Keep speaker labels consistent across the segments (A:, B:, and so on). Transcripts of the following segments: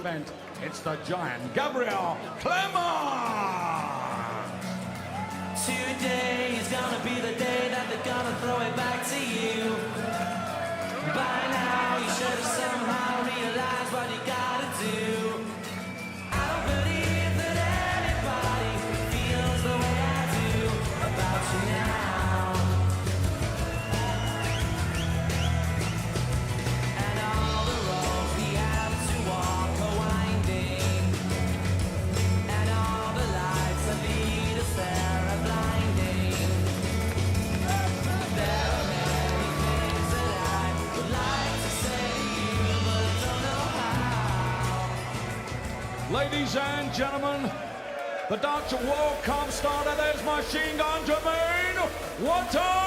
A: event. It's the giant Gabriel Clemens!
B: Today is gonna be the day that they're gonna throw it back to you. By now you should have somehow realized what you gotta do. I don't believe that anybody feels the way I do about you now. And all the roads we have to walk are winding, and all the lights that lead us there are blinding. There are many things that I would like to say to you, but don't know how.
A: Ladies and gentlemen, the Dutch World Cup starter. There's Machine Gun Jermaine Wattimena!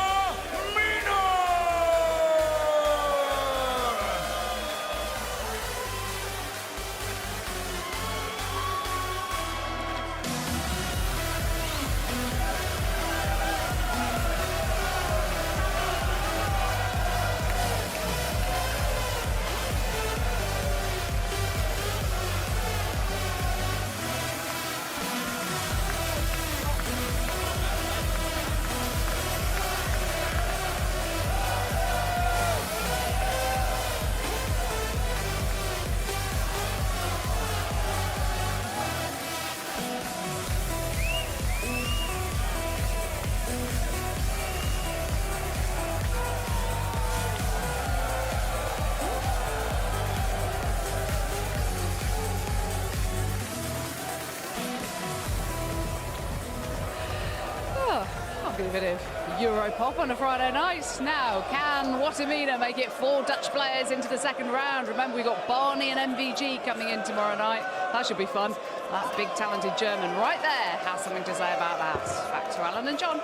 C: A bit of Europop on a Friday night. Now, can Wattimena make it 4 Dutch players into the second round? Remember, we've got Barney and MVG coming in tomorrow night. That should be fun. That big, talented German right there has something to say about that. Back to Alan and John.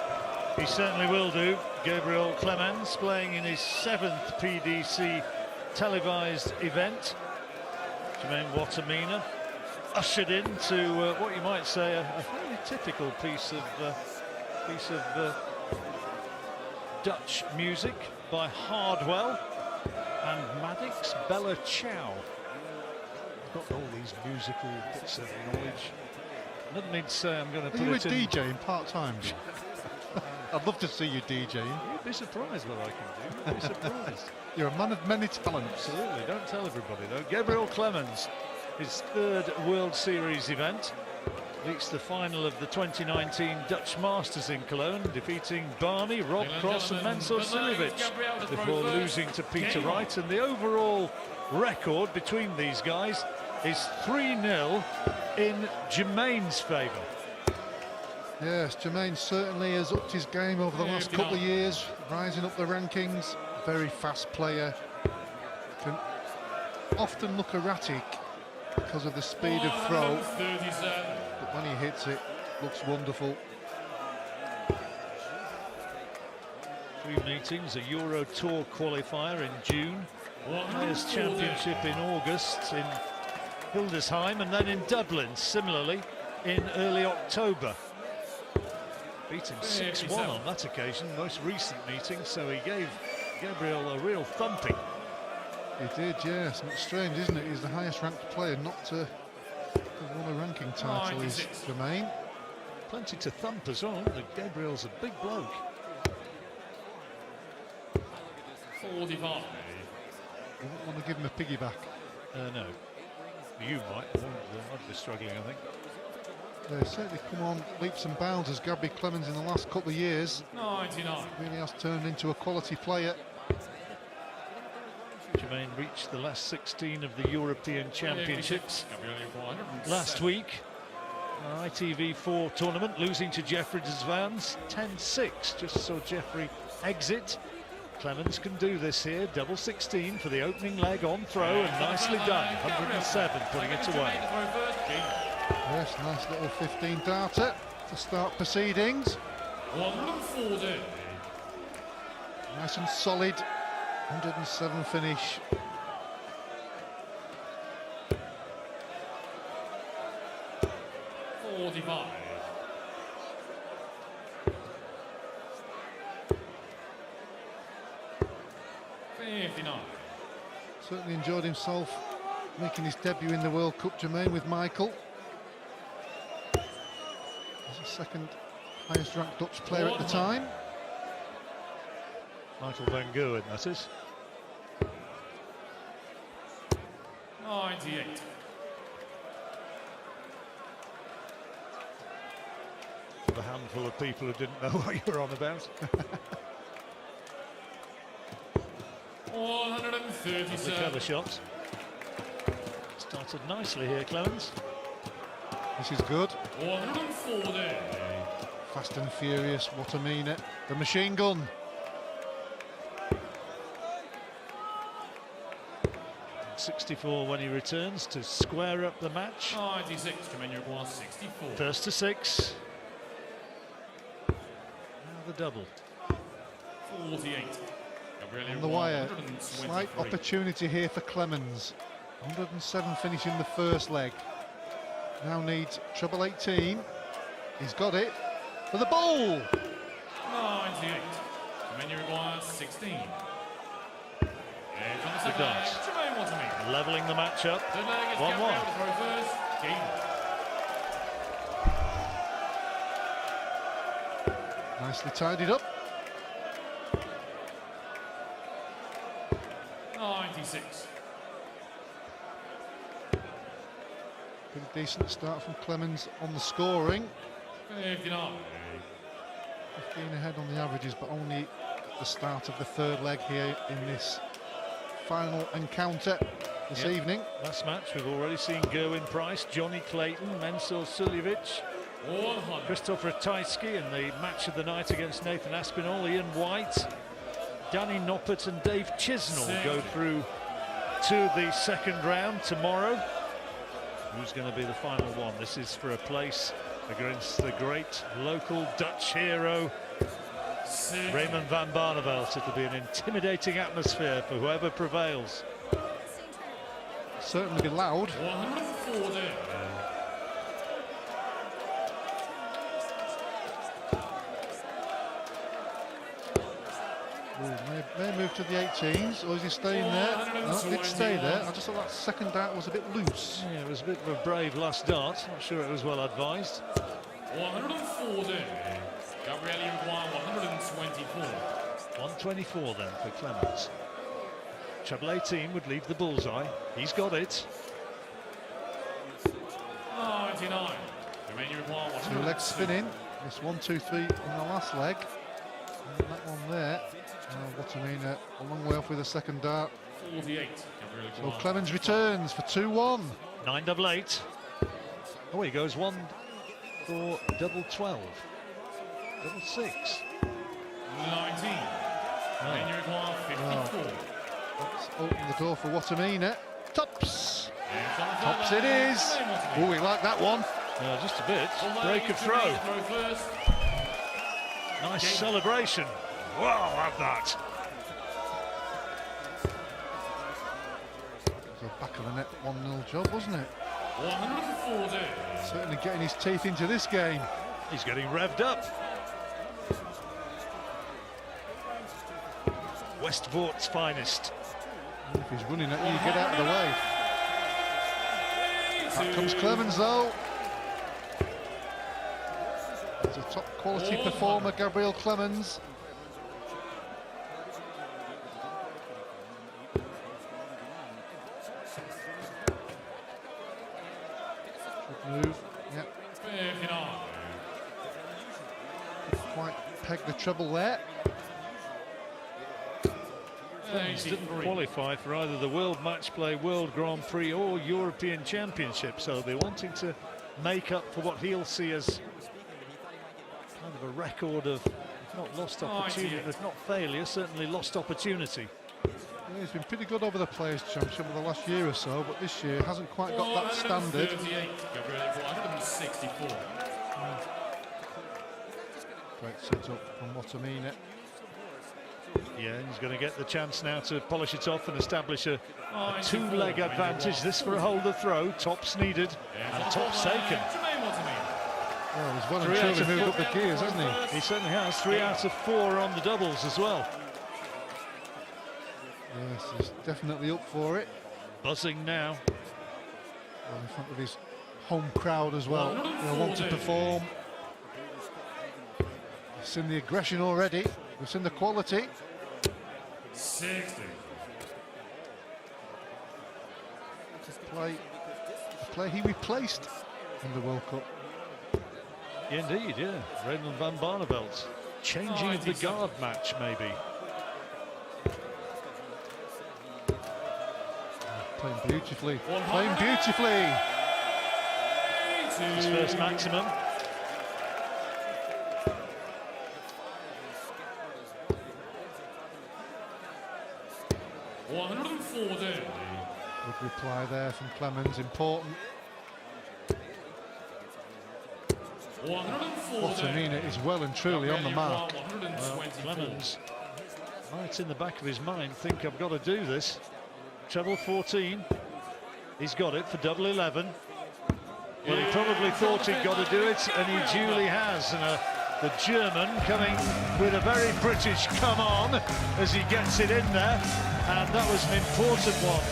D: He certainly will do. Gabriel Clemens playing in his 7th PDC televised event. Jermaine Wattimena ushered into what you might say a fairly typical piece of Dutch music by Hardwell and Maddox Bella Chow. Got all these musical bits of knowledge. I didn't mean to say I'm going to put it in.
E: Are you a DJing part-time? I'd love to see you DJing.
D: You'd be surprised what I can do. You'd be surprised.
E: You're a man of many talents.
D: Absolutely. Don't tell everybody, though. Gabriel Clemens, his 3rd World Series event. Reached the final of the 2019 Dutch Masters in Cologne, defeating Barney, Rob Cross and Mensur Suljovic before losing to Peter Wright. And the overall record between these guys is 3-0 in Jermaine's favour.
E: Yes, Jermaine certainly has upped his game over the last couple of years, rising up the rankings. Very fast player. Can often look erratic because of the speed of throw. But when he hits it, looks wonderful.
D: 3 meetings, a Euro Tour qualifier in June, Players' Championship in August in Hildesheim, and then in Dublin, similarly, in early October. Beat him 6-1 on that occasion, most recent meeting, so he gave Gabriel a real thumping.
E: He did, yes. And it's strange, isn't it? He's the highest ranked player not to have won a ranking title, is Jermaine.
D: Plenty to thump as well, isn't it? Gabriel's a big bloke.
F: 45.
E: You wouldn't want to give him a piggyback.
D: No. You might. I'd be struggling, I think.
E: They've certainly come on leaps and bounds as Gabriel Clemens in the last couple of years.
F: 99.
E: Really has turned into a quality player.
D: Jermaine reached the last 16 of the European Championships last week. ITV4 tournament, losing to Jeffrey Desvans 10-6. Just saw Jeffrey exit. Clemens can do this here. Double 16 for the opening leg on throw, and nicely done. 107, putting it away.
E: Yes, nice little 15 darter to start proceedings.
F: 140.
E: Nice and solid. 107 finish.
F: $45. $59.
E: Certainly enjoyed himself making his debut in the World Cup, Jermaine, with Michael. He's the second highest ranked Dutch player at the time.
D: Michael van Gerwen, that is.
F: 98.
D: The handful of people who didn't know what you were on about.
F: 137.
D: The cover shot. Started nicely here, Clemens.
E: This is good.
F: 140.
E: Fast and furious, Wattimena, the machine gun.
D: .64 when he returns to square up the match.
F: 96. Clemens Uruguay 64.
D: First to 6. Now the double.
F: 48.
E: On the wire, slight opportunity here for Clemens. 107 finishing the first leg. Now needs treble 18. He's got it for the ball.
F: 98. Clemens Uruguay 16.
D: The dart. Levelling the match up. 1-1.
E: Nicely tidied up.
F: 96.
E: Pretty decent start from Clemens on the scoring.
F: 59.
E: 15 ahead on the averages, but only the start of the third leg here in this final encounter this evening.
D: Last match we've already seen Gerwin Price, Johnny Clayton, Mensur Suljevic,
F: 100.
D: Christopher Ratajski, and the match of the night against Nathan Aspinall, Ian White, Danny Noppert and Dave Chisnell go through to the second round tomorrow. Who's going to be the final one? This is for a place against the great local Dutch hero Raymond van Barneveld. It'll be an intimidating atmosphere for whoever prevails.
E: Certainly be loud.
F: 140.
E: May move to the 18s, or is he staying there? No, did stay there. I just thought that second dart was a bit loose.
D: Yeah, it was a bit of a brave last dart. Not sure it was well advised.
F: 140. Gabriel Uruguay 124.
D: 124 then for Clemens. Treble 18 would leave the bullseye. He's got it.
F: 99. Uruguay
E: 2 legs spinning. This 1, 2, 3 in the last leg. And that one there. Wattimena a long way off with a second dart.
F: 48.
E: So Clemens returns for 2-1.
D: 9 double 8. Oh, he goes 1 for double 12. Double 6.
F: 19. Uruguay 54.
E: Let's open the door for Wattimena. Tops! Tops it is! Oh, we like that one.
D: Just a bit. Break of throw. Nice celebration. Wow, have that.
E: It was a back of the net 1-0 job, wasn't it?
F: 140.
E: Certainly getting his teeth into this game.
D: He's getting revved up. Westport's finest.
E: And if he's running at you, get out of the way. Back comes Clemens though. He's a top quality performer, Gabriel Clemens. Good move, yeah.
F: 59.
E: Couldn't quite peg the treble there.
D: Clemens didn't qualify for either the World Match Play, World Grand Prix or European Championship, so they're wanting to make up for what he'll see as kind of a record of, if not lost opportunity, if not failure, certainly lost opportunity.
E: Yeah, he's been pretty good over the Players' Championship over the last year or so, but this year hasn't quite got that standard.
F: 38. Gabriel 164.
E: Great set-up from Wattimena.
D: Yeah, he's going to get the chance now to polish it off and establish a two-leg advantage. This for a holder throw. Tops needed, and tops taken.
E: Well, he's well and truly moved up the gears, hasn't he?
D: He certainly has. 3 out of 4 on the doubles as well.
E: Yes, he's definitely up for it.
D: Buzzing now.
E: Well, in front of his home crowd as well. He'll want to perform. We've seen the aggression already. We've seen the quality.
F: 60.
E: The play he replaced in the World Cup.
D: Indeed, yeah. Raymond van Barneveld. Changing of the guard match, maybe.
E: Playing beautifully. Playing beautifully.
D: His first maximum.
E: Good reply there from Clemens, important. Wattimena is well and truly on the mark.
D: Well, Clemens might in the back of his mind think I've got to do this. Treble 14. He's got it for double 11. Well, he probably thought he'd got to do it, and he duly has. And the German coming with a very British come on as he gets it in there. And that was an important one.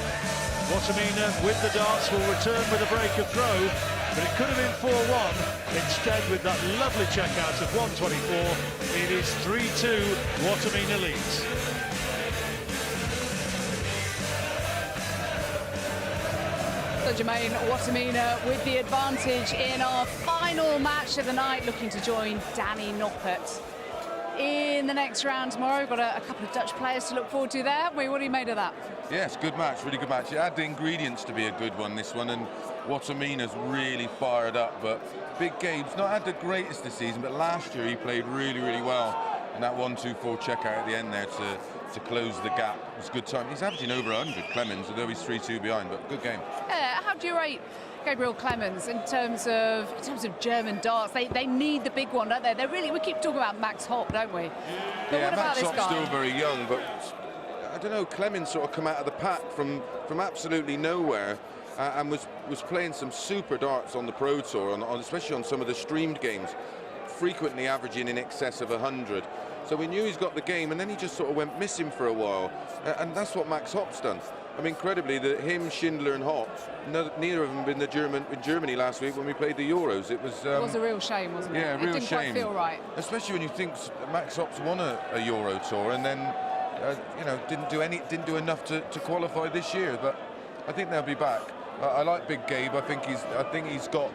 D: Wattimena with the darts will return with a break of throw, but it could have been 4-1. Instead, with that lovely check out of 124, it is 3-2. Wattimena leads.
C: So Jermaine Wattimena with the advantage in our final match of the night, looking to join Danny Noppert in the next round tomorrow. We've got a couple of Dutch players to look forward to there, haven't we? What do you made of that?
G: Yes, good match, really good match. It had the ingredients to be a good one, this one, and Wattimena's really fired up, but Big Gabe's not had the greatest this season, but last year he played really, really well. And that 1-2-4 check out at the end there to close the gap was good time. He's averaging over 100, Clemens, although he's 3-2 behind, but good game.
C: How do you rate Gabriel Clemens in terms of German darts? They need the big one, don't they? We keep talking about Max Hopp, don't we? But
G: yeah,
C: what about
G: Max
C: this
G: Hopp's
C: guy?
G: still very young, but I don't know, Clemens sort of come out of the pack from absolutely nowhere and was playing some super darts on the Pro Tour, especially on some of the streamed games, frequently averaging in excess of 100. So we knew he's got the game, and then he just sort of went missing for a while, and that's what Max Hopp's done. I mean, incredibly, him, Schindler and Hopp, neither of them been in Germany last week when we played the Euros. It was
C: a real shame, wasn't it?
G: Yeah, real
C: it didn't
G: shame.
C: quite feel right.
G: Especially when you think Max Hopp's won a Euro Tour and then you know, didn't do enough to qualify this year. But I think they'll be back. I like Big Gabe. I think he's got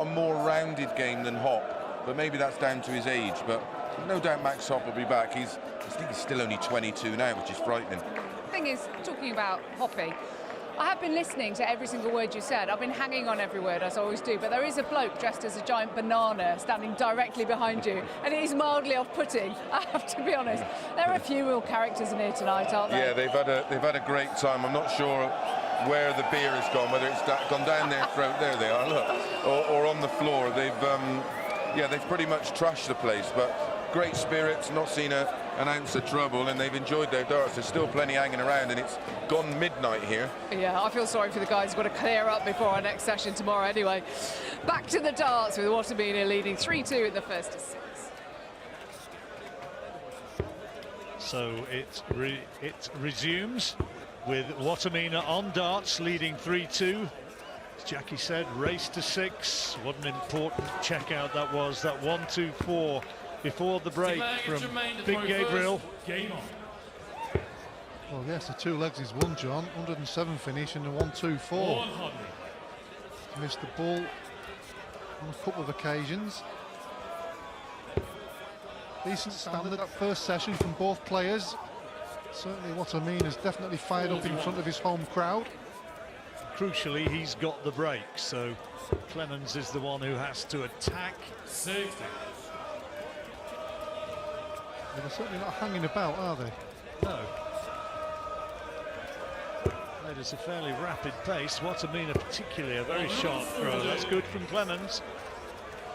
G: a more rounded game than Hopp, but maybe that's down to his age. But no doubt Max Hopp will be back. I think he's still only 22 now, which is frightening.
C: The thing is, talking about Hoppy, I have been listening to every single word you said. I've been hanging on every word, as I always do, but there is a bloke dressed as a giant banana standing directly behind you, and it is mildly off-putting, I have to be honest. There are a few real characters in here tonight, aren't there?
G: Yeah, they've had a great time. I'm not sure where the beer has gone, whether it's gone down their throat, there they are, look, or on the floor. They've pretty much trashed the place, but great spirits, not seen an ounce of trouble, and they've enjoyed their darts. There's still plenty hanging around, and it's gone midnight here.
C: Yeah, I feel sorry for the guys who've got to clear up before our next session tomorrow. Anyway, back to the darts with Wattimena leading 3-2 in the first of 6.
D: So it resumes with Wattimena on darts leading 3-2. As Jackie said, race to 6. What an important check out that was, that 1-2-4 before the break from Big Gabriel.
F: Game on.
E: Well, yes, the two legs is one, John. 107 finish and a 1-2-4.
F: 100.
E: Missed the ball on a couple of occasions. Decent standard that first session from both players. Certainly Wattimena's definitely fired up in front of his home crowd.
D: Crucially, he's got the break, so Clemens is the one who has to attack.
F: 60.
E: They're certainly not hanging about, are they?
D: No. That is a fairly rapid pace. Wattimena particularly a very sharp throw. That's good from Clemens.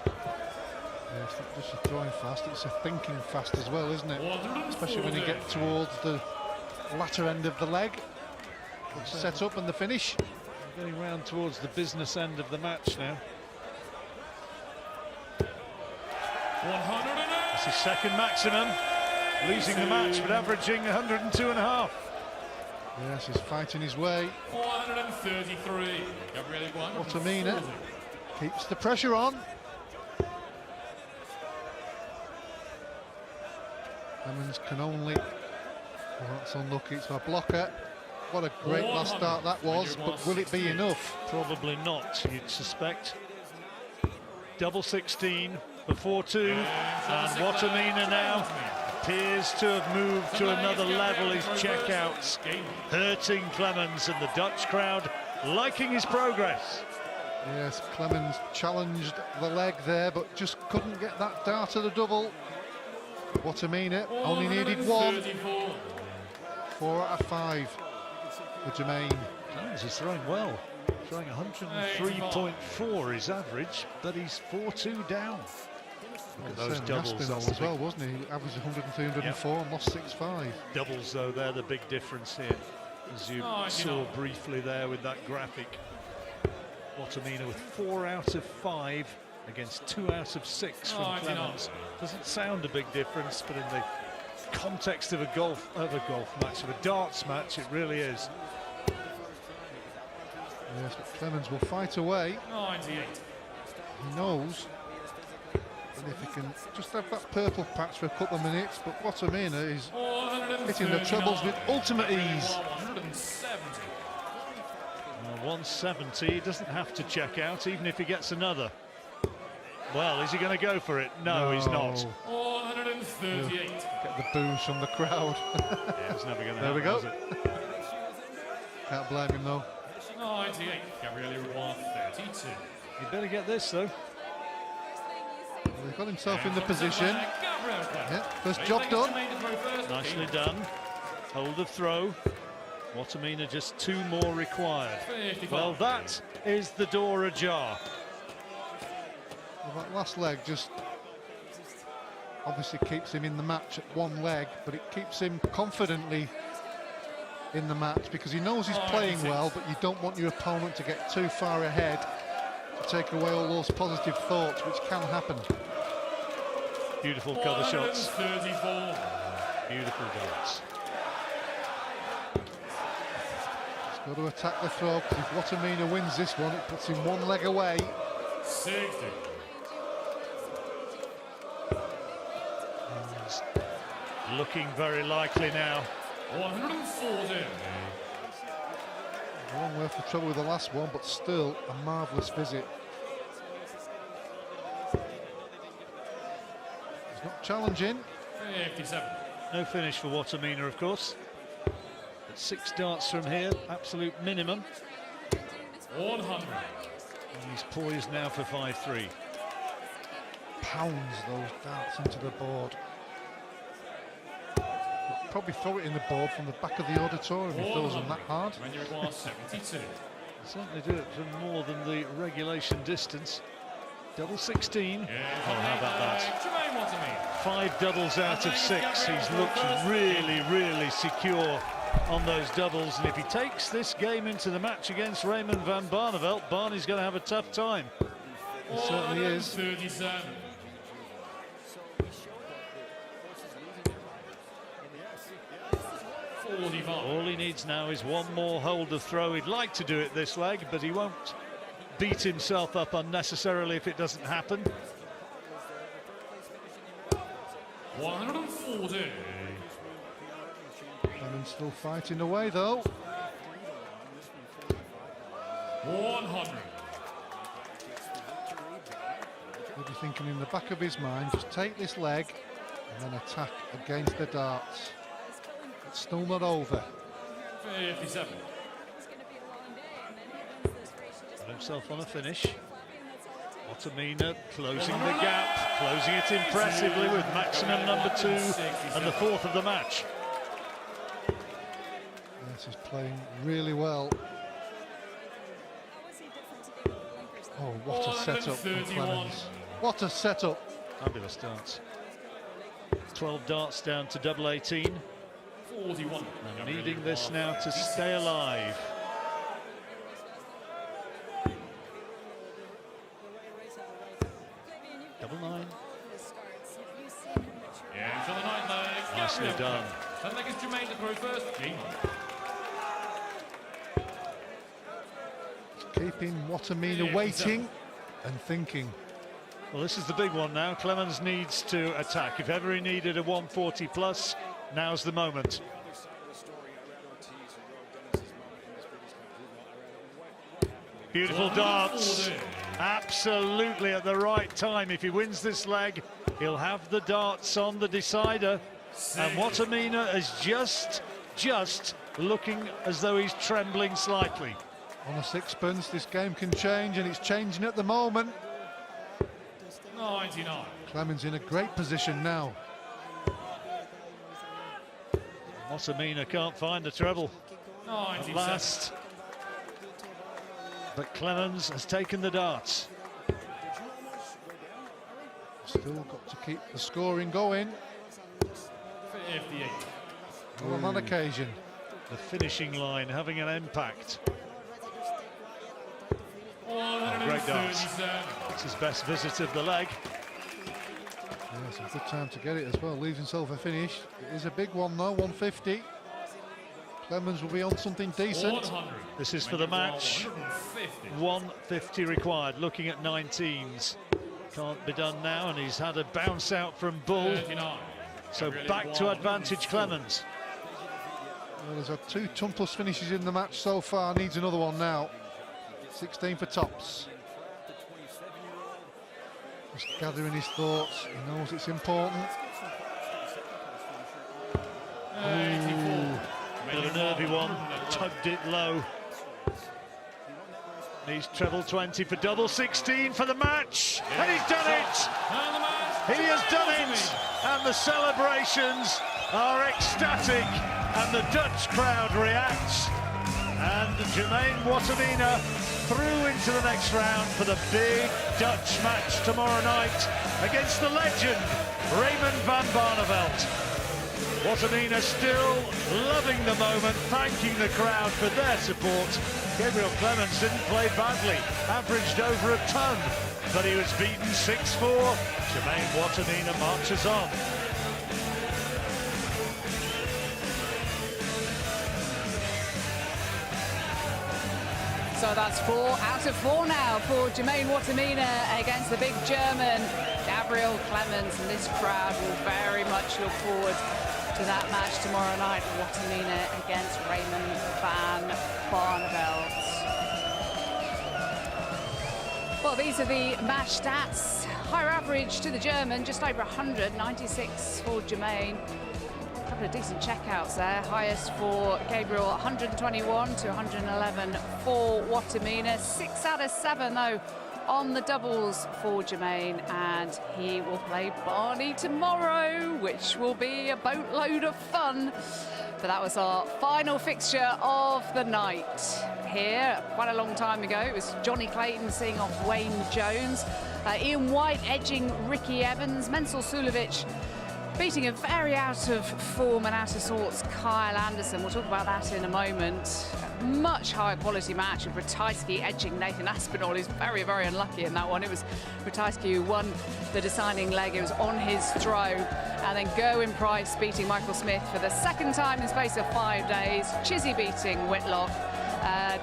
E: Yeah, it's not just a throwing fast, it's a thinking fast as well, isn't it? Especially when you get towards the latter end of the leg. The set up and the finish.
D: We're getting round towards the business end of the match now.
F: 108.
D: It's his second maximum. Losing the match, but averaging 102.5.
E: Yes, he's fighting his way.
F: 433. Gabriele
E: Wattimena keeps the pressure on. Clemens can only... Well, that's unlucky, it's my blocker. What a great last start that was, but will it be enough?
D: Probably not, you'd suspect. Double 16 for 4-2, and Wattimena now appears to have moved to another level. His checkouts hurting Clemens, and the Dutch crowd liking his progress.
E: Yes, Clemens challenged the leg there, but just couldn't get that dart to the double. Wattimena only needed one. 4 out of 5 for Jermaine.
D: Clemens is throwing well, throwing 103.4 his average, but he's 4-2 down. Look at those doubles
E: as well, wasn't he? Averaged 103, 104 and lost 6-5.
D: Doubles, though, they're the big difference here, as you saw briefly there with that graphic. Wattimena with 4 out of 5 against 2 out of 6 from Clemens. Doesn't sound a big difference, but in the context of a darts match, it really is.
E: Yes, but Clemens will fight away.
F: 98.
E: He knows. And if he can just have that purple patch for a couple of minutes, but Wattimena is hitting the trebles with ultimate ease.
D: 170, he doesn't have to check out, even if he gets another. Well, is he going to go for it? No, he's not.
F: 438.
E: Get the boos from the crowd.
D: Yeah, it's never going to happen.
E: There we go.
D: Is it?
E: Can't blame him though.
F: 98. Gabriele 132.
D: You better get this though.
E: Well, he got himself in the position. Yeah, first job done.
D: Nicely done. Hold of throw. Wattimena just 2 more required. Well, that is the door ajar.
E: Well, that last leg just obviously keeps him in the match at one leg, but it keeps him confidently in the match because he knows he's playing well, but you don't want your opponent to get too far ahead to take away all those positive thoughts, which can happen.
D: Beautiful cover shots.
F: 34.
D: Beautiful darts.
E: He's got to attack the throw, because if Wattimena wins this one, it puts him one leg away.
F: 60.
D: Looking very likely now.
F: 140.
E: A long way off the trouble with the last one, but still a marvellous visit. He's not challenging.
F: 57.
D: No finish for Wattimena, of course. But 6 darts from here, absolute minimum.
F: 100.
D: And he's poised now for 5-3.
E: Pounds those darts into the board. He'll probably throw it in the board from the back of the auditorium if he throws them that hard.
F: When you require 72.
D: Certainly do it for more than the regulation distance. Double 16. Oh, how about that?
F: Jermaine Wattimena.
D: 5 doubles out of 6. He's looked really, really secure on those doubles, and if he takes this game into the match against Raymond van Barneveld, Barney's going to have a tough time.
E: He certainly is.
F: 37.
D: All he needs now is one more hold of throw. He'd like to do it this leg, but he won't beat himself up unnecessarily if it doesn't happen.
F: 140.
E: Clemens still fighting away though.
F: 100.
E: He'll be thinking in the back of his mind, just take this leg and then attack against the darts. It's still not over.
F: 57.
D: Got himself on a finish. Wattimena closing the gap, closing it impressively with maximum number 2 and the 4th of the match.
E: Yes, he's playing really well. Oh, what a setup from Clemens. What a setup.
D: Fabulous darts. 12 darts down to double 18.
F: 41.
D: And needing this now to stay alive. Double 9.
F: Yeah, for the 9th leg.
D: Nicely done.
F: That leg is Jermaine to throw first. Game on.
E: keeping Wattimena waiting and thinking.
D: Well, this is the big one now. Clemens needs to attack. If ever he needed a 140 plus, now's the moment. Beautiful darts. Absolutely at the right time. If he wins this leg, he'll have the darts on the decider. And Wattimena is just looking as though he's trembling slightly.
E: On a sixpence, this game can change, and it's changing at the moment.
F: 99.
E: Clemens in a great position now.
D: Wattimena can't find the treble
F: 97.
D: at last. But Clemens has taken the darts.
E: Still got to keep the scoring going.
F: 58.
E: Well, on that occasion.
D: The finishing line having an impact. Great darts. It's his best visit of the leg.
E: Yeah, it's a good time to get it as well. Leaves himself a finish. It is a big one though, 150. Clemens will be on something decent.
F: 100.
D: This is for the match. 150 required. Looking at 19s. Can't be done now, and he's had a bounce out from Bull.
F: 39.
D: So back to advantage Clemens.
E: Well, he's had 2 ton-plus finishes in the match so far. Needs another one now. 16 for tops. Just gathering his thoughts. He knows it's important.
F: 84.
D: Bit of a nervy one. Tugged it low. Needs treble 20 for double 16 for the match. And he's done it.
F: And the match.
D: He has done it. And the celebrations are ecstatic. And the Dutch crowd reacts. And Jermaine Wattimena through into the next round for the big Dutch match tomorrow night against the legend Raymond van Barneveld. Wattimena still loving the moment, thanking the crowd for their support. Gabriel Clemens didn't play badly, averaged over a ton, but he was beaten 6-4. Jermaine Wattimena marches on.
C: So that's 4 out of 4 now for Jermaine Wattimena against the big German Gabriel Clemens, and this crowd will very much look forward to that match tomorrow night. Wattimena against Raymond van Barneveld. Well, these are the match stats. Higher average to the German, just over 100, 96 for Jermaine. A couple of decent checkouts there. Highest for Gabriel, 121 to 111 for Wattimena. 6 out of 7 though on the doubles for Jermaine, and he will play Barney tomorrow, which will be a boatload of fun. But that was our final fixture of the night here. Quite a long time ago, it was Johnny Clayton seeing off Wayne Jones, Ian White edging Ricky Evans, Mensel Sulovic beating a very out of form and out of sorts Kyle Anderson. We'll talk about that in a moment. A much higher quality match with Ratajski edging Nathan Aspinall. He's very, very unlucky in that one. It was Ratajski who won the deciding leg. It was on his throw. And then Gerwyn Price beating Michael Smith for the second time in the space of 5 days. Chizzy beating Whitlock.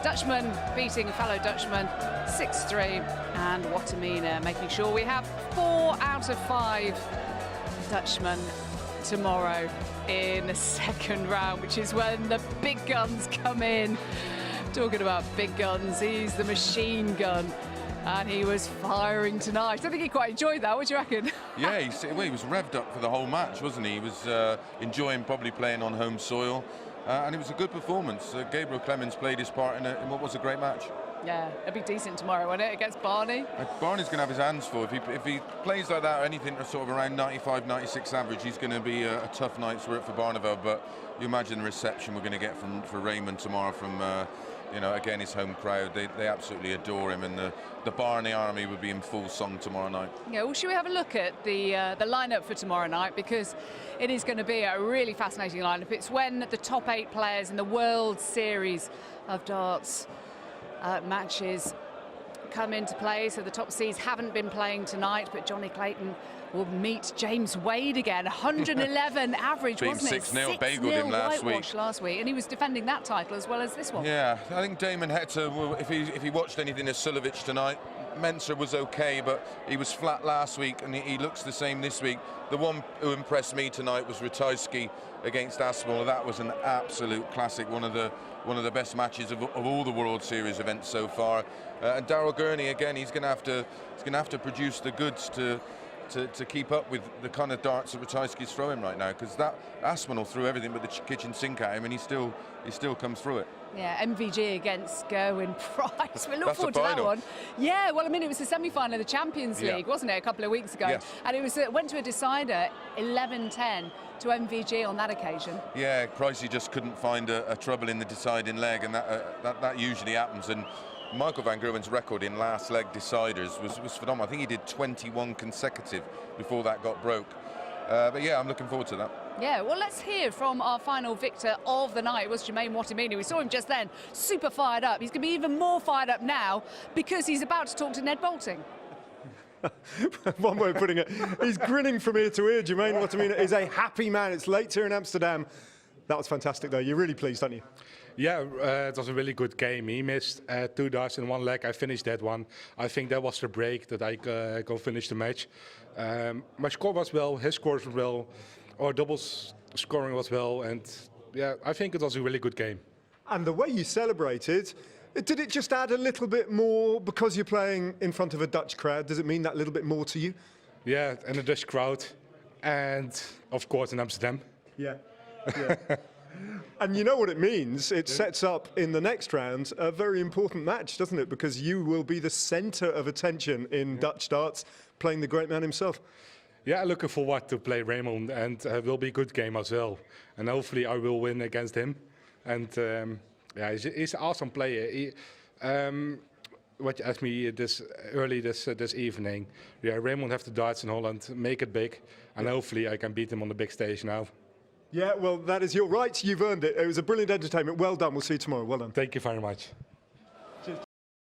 C: Dutchman beating fellow Dutchman 6-3. And Wattimena making sure we have 4 out of 5 Dutchman tomorrow in the second round, which is when the big guns come in. Talking about big guns, he's the machine gun, and he was firing tonight. I think he quite enjoyed that. What do you reckon?
G: Yeah, he was revved up for the whole match, wasn't he? He was enjoying probably playing on home soil, and it was a good performance. Gabriel Clemens played his part in what was a great match.
C: Yeah, it'll be decent tomorrow, won't it, against Barney?
G: Barney's going to have his hands full. If he plays like that, or anything sort of around 95, 96 average, he's going to be a tough night's work for Barneveld. But you imagine the reception we're going to get for Raymond tomorrow from, again, his home crowd. They absolutely adore him, and the Barney army will be in full song tomorrow night.
C: Yeah, well, should we have a look at the lineup for tomorrow night, because it is going to be a really fascinating lineup. It's when the top 8 players in the World Series of Darts matches come into play, so the top seeds haven't been playing tonight, but Johnny Clayton will meet James Wade again. 111 average,
G: Being
C: wasn't it?
G: 6-0, bageled him
C: last week, and he was defending that title as well as this one.
G: Yeah, I think Damon Hector, if he watched anything of Sulovic tonight, Mensah was okay, but he was flat last week, and he looks the same this week. The one who impressed me tonight was Ratajski against Aspinall. That was an absolute classic, one of the best matches of all the World Series events so far. And Daryl Gurney again, he's going to have to produce the goods to keep up with the kind of darts that Ratajski's throwing right now, because that Aspinall threw everything but the kitchen sink at him, and he still comes through it.
C: Yeah, MVG against Gerwyn Price. We look
G: That's
C: forward
G: the
C: to that
G: final.
C: one. Yeah, well, I mean, it was the semi-final of the Champions
G: Yeah.
C: League, wasn't it, a couple of weeks ago?
G: Yes.
C: And it was went to a decider, 11-10 to MVG on that occasion.
G: Yeah, Pricey just couldn't find a trouble in the deciding leg, and that usually happens. And Michael van Gerwen's record in last leg deciders was phenomenal. I think he did 21 consecutive before that got broke. But yeah, I'm looking forward to that.
C: Yeah, well, let's hear from our final victor of the night. It was Jermaine Wattimena. We saw him just then, super fired up. He's going to be even more fired up now because he's about to talk to Ned Boulting.
H: One way of putting it. He's grinning from ear to ear. Jermaine Wattimena is a happy man. It's late here in Amsterdam. That was fantastic, though. You're really pleased, aren't you?
I: Yeah, it was a really good game. He missed 2 darts in one leg. I finished that one. I think that was the break that I go finish the match. My score was well, his scores was well, our doubles scoring was well, and yeah, I think it was a really good game.
H: And the way you celebrated, did it just add a little bit more because you're playing in front of a Dutch crowd? Does it mean that little bit more to you?
I: Yeah, and a Dutch crowd, and of course in Amsterdam.
H: Yeah. And you know what it means? It sets up in the next round a very important match, doesn't it? Because you will be the centre of attention in Dutch darts, playing the great man himself.
I: Yeah, looking forward to play Raymond, and it will be a good game as well. And hopefully I will win against him. And yeah, he's an awesome player. What you asked me this evening, yeah, Raymond have the darts in Holland, make it big, and hopefully I can beat him on the big stage now.
H: Yeah, well, that is your right. You've earned it. It was a brilliant entertainment. Well done. We'll see you tomorrow. Well done.
I: Thank you very much.